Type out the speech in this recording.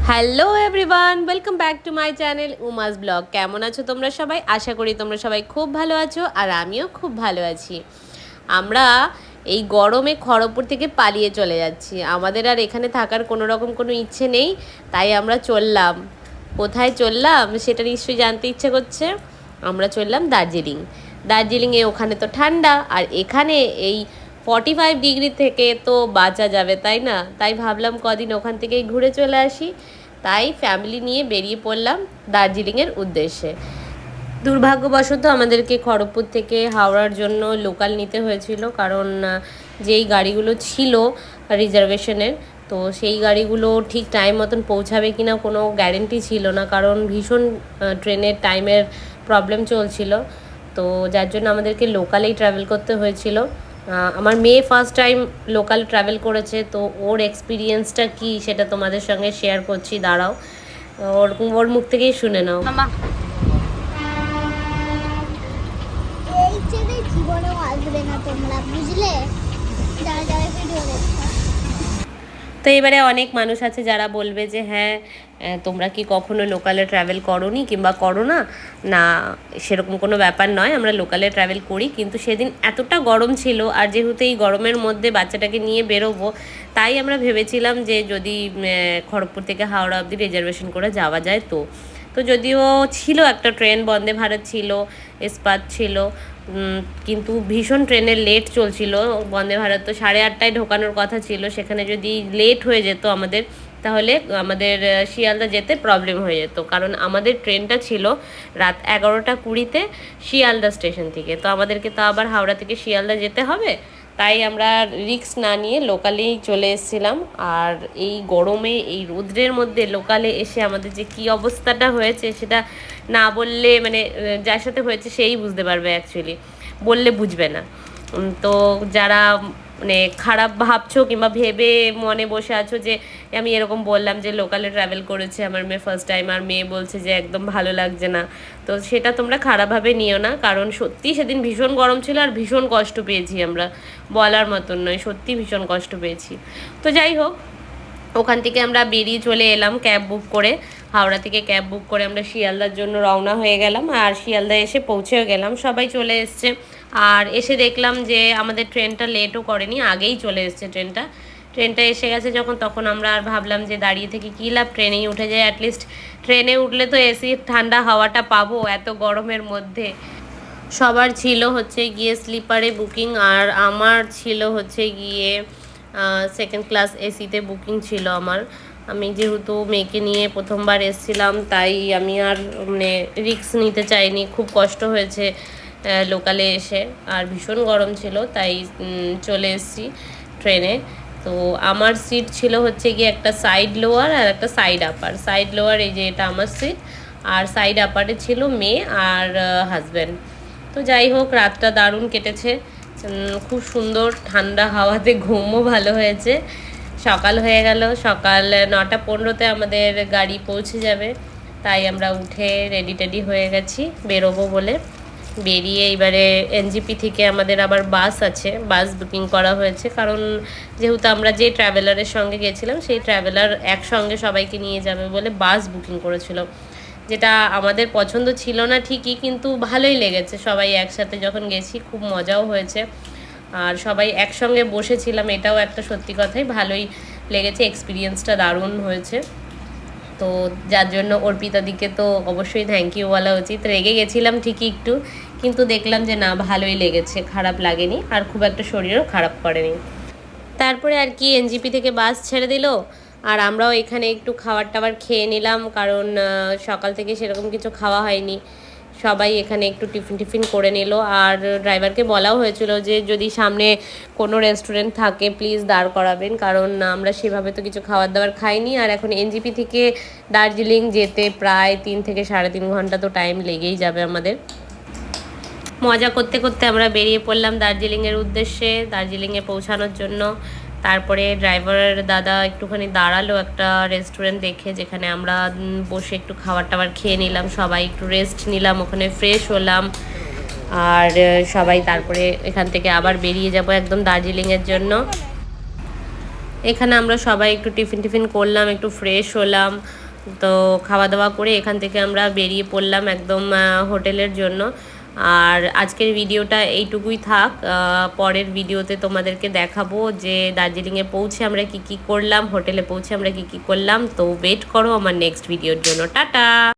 Hello everyone, welcome back to my channel Uma's blog. কেমন আছো তোমরা সবাই? আশা করি তোমরা সবাই খুব ভালো আছো, আর আমিও খুব ভালো আছি। আমরা এই গরমে খড়গপুর থেকে পালিয়ে চলে যাচ্ছি। আমাদের আর এখানে থাকার কোনো রকম কোনো ইচ্ছে নেই, তাই আমরা চললাম। কোথায় চললাম সেটা নিশ্চয়ই জানতে ইচ্ছে করছে। আমরা চললাম দার্জিলিং। দার্জিলিংয়ে ওখানে তো ঠান্ডা, আর এখানে এই 45 ডিগ্রি থেকে তো বাঁচা যাবে, তাই না? তাই ভাবলাম কদিন ওখান থেকেই ঘুরে চলে আসি। তাই ফ্যামিলি নিয়ে বেরিয়ে পড়লাম দার্জিলিংয়ের উদ্দেশ্যে। দুর্ভাগ্যবশত আমাদেরকে খড়গপুর থেকে হাওড়ার জন্য লোকাল নিতে হয়েছিল, কারণ যেই গাড়িগুলো ছিল রিজার্ভেশনের, তো সেই গাড়িগুলো ঠিক টাইম মতন পৌঁছাবে কি না কোনো গ্যারেন্টি ছিল না, কারণ ভীষণ ট্রেনের টাইমের প্রবলেম চলছিল। তো যার জন্য আমাদেরকে লোকালেই ট্রাভেল করতে হয়েছিল। আমার মেয়ে ফার্স্ট টাইম লোকাল ট্রাভেল করেছে, তো ওর এক্সপিরিয়েন্সটা কী সেটা তোমাদের সঙ্গে শেয়ার করছি, দাঁড়াও। ওর ওর মুখ থেকেই শুনে নাও। মামা, এই ছেলে জীবনেও আসবে না, তোমরা বুঝলে? যারা যারা ভিডিও দেখছো, তো এবারে অনেক মানুষ আছে যারা বলবে যে হ্যাঁ, তোমরা কি কখনো লোকালে ট্রাভেল করোনি কিংবা করো না? না, সেরকম কোনো ব্যাপার নয়, আমরা লোকালে ট্রাভেল করি, কিন্তু সেদিন এতটা গরম ছিল, আর যেহেতু এই গরমের মধ্যে বাচ্চাটাকে নিয়ে বেরোবো, তাই আমরা ভেবেছিলাম যে যদি খড়গপুর থেকে হাওড়া অবধি রিজার্ভেশন করে যাওয়া যায়। তো তো যদিও ছিল একটা ট্রেন, বন্দে ভারত ছিল, ইস্পাত ছিল, কিন্তু ভীষণ ট্রেনের লেট চলছিল। বন্দে ভারত তো 8:30টায় ঢোকানোর কথা ছিল, সেখানে যদি লেট হয়ে যেত আমাদের, তাহলে আমাদের শিয়ালদা যেতে প্রবলেম হয়ে যেত, কারণ আমাদের ট্রেনটা ছিল রাত 11টা 20-তে শিয়ালদা স্টেশন থেকে। তো আমাদেরকে তো আবার হাওড়া থেকে শিয়ালদা যেতে হবে, তাই আমরা রিস্ক না নিয়ে লোকালেই চলে এসেছিলাম। আর এই গরমে এই রৌদ্রের মধ্যে লোকালে এসে আমাদের যে কী অবস্থাটা হয়েছে সেটা না বললে, মানে যার সাথে হয়েছে সেই বুঝতে পারবে, অ্যাকচুয়ালি বললে বুঝবে না। তো যারা মানে খারাপ ভাবছো কিংবা ভেবে মনে বসে আছো যে আমি এরকম বললাম যে লোকালে ট্রাভেল করেছে আমার মেয়ে ফার্স্ট টাইম, আর মেয়ে বলছে যে একদম ভালো লাগছে না, তো সেটা তোমরা খারাপভাবে নিও না, কারণ সত্যি সেদিন ভীষণ গরম ছিল আর ভীষণ কষ্ট পেয়েছি আমরা, বলার মতন নয়, সত্যি ভীষণ কষ্ট পেয়েছি। তো যাই হোক, ওখান থেকে আমরা বেরিয়ে চলে এলাম ক্যাব বুক করে। হাওড়া থেকে ক্যাব বুক করে আমরা শিয়ালদার জন্য রওনা হয়ে গেলাম, আর শিয়ালদা এসে পৌঁছেও গেলাম, সবাই চলে এসছে। আর এসে দেখলাম যে আমাদের ট্রেনটা লেটও করেনি, আগেই চলে এসছে ট্রেনটা এসে গেছে যখন, তখন আমরা আর ভাবলাম যে দাঁড়িয়ে থেকে কী লাভ, ট্রেনেই উঠে যায়, অ্যাটলিস্ট ট্রেনে উঠলে তো এসির ঠান্ডা হাওয়াটা পাবো এত গরমের মধ্যে। সবার ছিল হচ্ছে গিয়ে স্লিপারে বুকিং, আর আমার ছিল হচ্ছে গিয়ে সেকেন্ড ক্লাস এসিতে বুকিং ছিল আমার। আমি যেহেতু মেয়েকে নিয়ে প্রথমবার এসেছিলাম, তাই আমি আর মানে রিস্ক নিতে চাইনি, খুব কষ্ট হয়েছে লোকালে এসে, আর ভীষণ গরম ছিল, তাই চলে এসেছি ট্রেনে। তো আমার সিট ছিল হচ্ছে গিয়ে একটা সাইড লোয়ার আর একটা সাইড আপার। সাইড লোয়ার এই যে এটা আমার সিট, আর সাইড আপারে ছিল মেয়ে আর হাজব্যান্ড। তো যাই হোক, রাতটা দারুণ কেটেছে, খুব সুন্দর ঠান্ডা হাওয়াতে ঘুমও ভালো হয়েছে। সকাল হয়ে গেল, সকাল 9টা 15-তে আমাদের গাড়ি পৌঁছে যাবে, তাই আমরা উঠে রেডি টেডি হয়ে গেছি বেরোবো বলে। বেরিয়ে এবারে এনজিপি থেকে আমাদের আবার বাস আছে, বাস বুকিং করা হয়েছে, কারণ যেহেতু আমরা যে ট্রাভেলারের সঙ্গে গেছিলাম সেই ট্রাভেলার একসঙ্গে সবাইকে নিয়ে যাবে বলে বাস বুকিং করেছিল, যেটা আমাদের পছন্দ ছিল না ঠিকই, কিন্তু ভালোই লেগেছে, সবাই একসাথে যখন গেছি খুব মজাও হয়েছে, আর সবাই একসঙ্গে বসেছিলাম, এটাও একটা সত্যি কথাই ভালোই লেগেছে, এক্সপিরিয়েন্সটা দারুণ হয়েছে। তো যার জন্য অর্পিতাদিকে তো অবশ্যই থ্যাংক ইউ বলা উচিত। রেগে গেছিলাম ঠিকই একটু, কিন্তু দেখলাম যে না, ভালোই লেগেছে, খারাপ লাগেনি, আর খুব একটা শরীরও খারাপ করেনি। তারপরে আর কি এনজিপি থেকে বাস ছেড়ে দিল, আর আমরাও এখানে একটু খাবার টাবার খেয়ে নিলাম, কারণ সকাল থেকে সেরকম কিছু খাওয়া হয়নি। সবাই এখানে একটু টিফিন টিফিন করে নিল, আর ড্রাইভারকে বলাও হয়েছিল যে যদি সামনে কোনো রেস্টুরেন্ট থাকে প্লিজ দাঁড় করাবেন, কারণ আমরা সেভাবে তো কিছু খাবার দাবার খাইনি, আর এখন এনজিপি থেকে দার্জিলিং যেতে প্রায় 3 থেকে 3.5 ঘন্টা তো টাইম লেগেই যাবে আমাদের। মজা করতে করতে আমরা বেরিয়ে পড়লাম দার্জিলিংয়ের উদ্দেশ্যে, দার্জিলিংয়ে পৌঁছানোর জন্য। তারপরে ড্রাইভারের দাদা একটুখানি দাঁড়ালো একটা রেস্টুরেন্ট দেখে, যেখানে আমরা বসে একটু খাবার টাবার খেয়ে নিলাম, সবাই একটু রেস্ট নিলাম, ওখানে ফ্রেশ হলাম, আর সবাই তারপরে এখান থেকে আবার বেরিয়ে যাব একদম দার্জিলিংয়ের জন্য। এখানে আমরা সবাই একটু টিফিন করলাম, একটু ফ্রেশ হলাম। তো খাওয়া দাওয়া করে এখান থেকে আমরা বেরিয়ে পড়লাম একদম হোটেলের জন্য। আর আজকের ভিডিওটা এইটুকুই থাক। পরের ভিডিওতে তোমাদেরকে দেখাবো যে দার্জিলিংয়ে পৌঁছে আমরা কি করলাম, হোটেলে পৌঁছে আমরা কি করলাম। তো ওয়েট করো আমার নেক্সট ভিডিওর জন্য। টাটা।